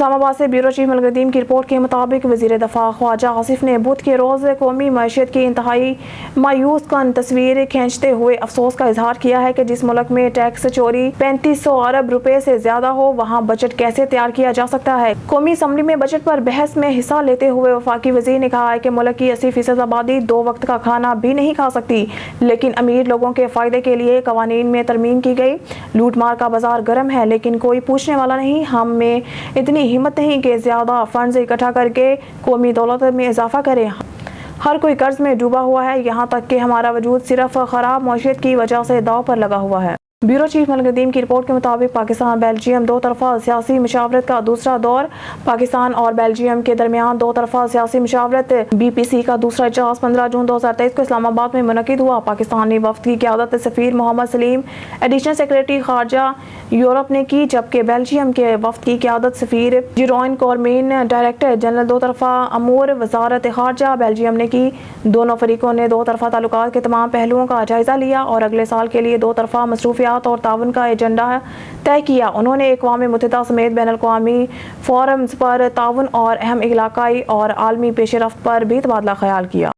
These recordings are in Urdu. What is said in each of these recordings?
اسلام آباد سے بیورو چیف ملک ندیم کی رپورٹ کے مطابق وزیر دفاع خواجہ آصف نے بدھ کے روز قومی معیشت کی انتہائی مایوس کن تصویر کھینچتے ہوئے افسوس کا اظہار کیا ہے کہ جس ملک میں ٹیکس چوری 3500 ارب روپے سے زیادہ ہو وہاں بجٹ کیسے تیار کیا جا سکتا ہے۔ قومی اسمبلی میں بجٹ پر بحث میں حصہ لیتے ہوئے وفاقی وزیر نے کہا ہے کہ ملک کی 80% آبادی 2 وقت کا کھانا بھی نہیں کھا سکتی، لیکن امیر لوگوں کے فائدے کے لیے قوانین میں ترمیم کی گئی۔ لوٹ مار کا بازار گرم ہے لیکن کوئی پوچھنے والا نہیں۔ ہم میں اتنی ہمت نہیں کہ زیادہ فنڈز اکٹھا کر کے قومی دولت میں اضافہ کریں۔ ہر کوئی قرض میں ڈوبا ہوا ہے، یہاں تک کہ ہمارا وجود صرف خراب معیشت کی وجہ سے داؤ پر لگا ہوا ہے۔ بیورو چیف ملک ندیم کی رپورٹ کے مطابق پاکستان بیلجیم 2 طرفہ سیاسی مشاورت کا دوسرا دور۔ پاکستان اور بیلجیم کے درمیان 2 طرفہ سیاسی مشاورت BPC کا دوسرا اجلاس 15 جون 2023 کو اسلام آباد میں منعقد ہوا۔ پاکستانی وفد کی قیادت سفیر محمد سلیم ایڈیشنل سیکریٹری خارجہ یورپ نے کی، جبکہ بیلجیم کے وفد کی قیادت سفیر جیروین کورمین ڈائریکٹر جنرل 2 طرفہ امور وزارت خارجہ بیلجیم نے کی۔ دونوں فریقوں نے 2 طرفہ تعلقات کے تمام پہلوؤں کا جائزہ لیا اور اگلے سال کے لیے 2 طرفہ مصروفیات اور تعاون کا ایجنڈا طے کیا۔ انہوں نے اقوام متحدہ سمیت بین الاقوامی فورمز پر تعاون اور اہم علاقائی اور عالمی پیش رفت پر بھی تبادلہ خیال کیا۔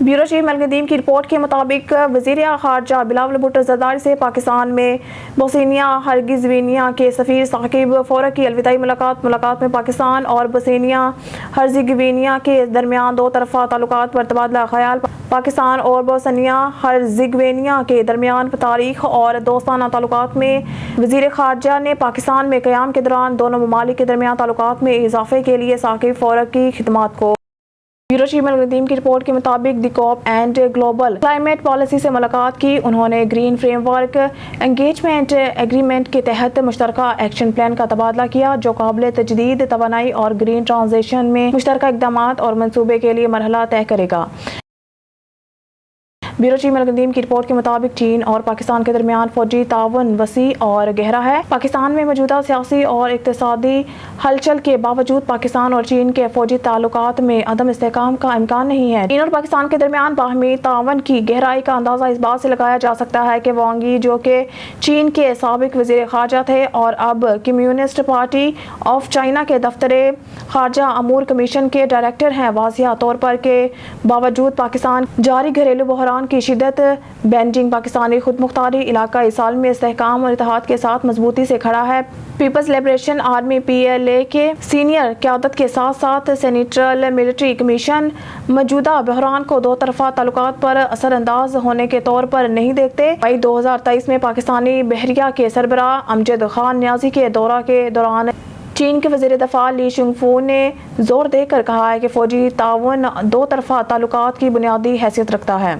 بیورو چیف ملک ندیم کی رپورٹ کے مطابق وزیر خارجہ بلاول بھٹو زرداری سے پاکستان میں بوسنیا ہرزیگوینیا کے سفیر ثاقب فورق کی الوداعی ملاقات میں پاکستان اور بوسنیا ہرزیگوینیا کے درمیان 2 طرفہ تعلقات پر تبادلہ خیال۔ پاکستان اور بوسنیا ہرزیگوینیا کے درمیان تاریخ اور دوستانہ تعلقات میں وزیر خارجہ نے پاکستان میں قیام کے دوران دونوں ممالک کے درمیان تعلقات میں اضافے کے لیے ثاقب فورق کی خدمات کو۔ بیورو چیف ملک ندیم کی رپورٹ کے مطابق دی کوپ اینڈ گلوبل کلائمیٹ پالیسی سے ملاقات کی۔ انہوں نے green frame work engagement agreement کے تحت مشترکہ ایکشن پلان کا تبادلہ کیا، جو قابل تجدید توانائی اور گرین ٹرانزیشن میں مشترکہ اقدامات اور منصوبے کے لیے مرحلہ طے کرے گا۔ بیورو چیف ملک ندیم کی رپورٹ کے مطابق چین اور پاکستان کے درمیان فوجی تعاون وسیع اور گہرا ہے۔ پاکستان میں موجودہ سیاسی اور اقتصادی ہلچل کے باوجود پاکستان اور چین کے فوجی تعلقات میں عدم استحکام کا امکان نہیں ہے۔ چین اور پاکستان کے درمیان باہمی تعاون کی گہرائی کا اندازہ اس بات سے لگایا جا سکتا ہے کہ وانگ یی، جو کہ چین کے سابق وزیر خارجہ تھے اور اب کمیونسٹ پارٹی آف چائنا کے دفتر خارجہ امور کمیشن کے ڈائریکٹر ہیں، واضح طور پر کے باوجود پاکستان جاری گھریلو بحران کی شدت بیجنگ پاکستانی خود مختاری علاقائی عالمی استحکام اور اتحاد کے ساتھ مضبوطی سے کھڑا ہے۔ پیپلز لبریشن آرمی PLA کے سینئر قیادت کے ساتھ ساتھ سینٹرل ملٹری کمیشن موجودہ بحران کو 2 طرفہ تعلقات پر اثر انداز ہونے کے طور پر نہیں دیکھتے۔ مئی 2023 میں پاکستانی بحریہ کے سربراہ امجد خان نیازی کے دورہ کے دوران چین کے وزیر دفاع لی شنگفو نے زور دے کر کہا ہے کہ فوجی تعاون 2 طرفہ تعلقات کی بنیادی حیثیت رکھتا ہے۔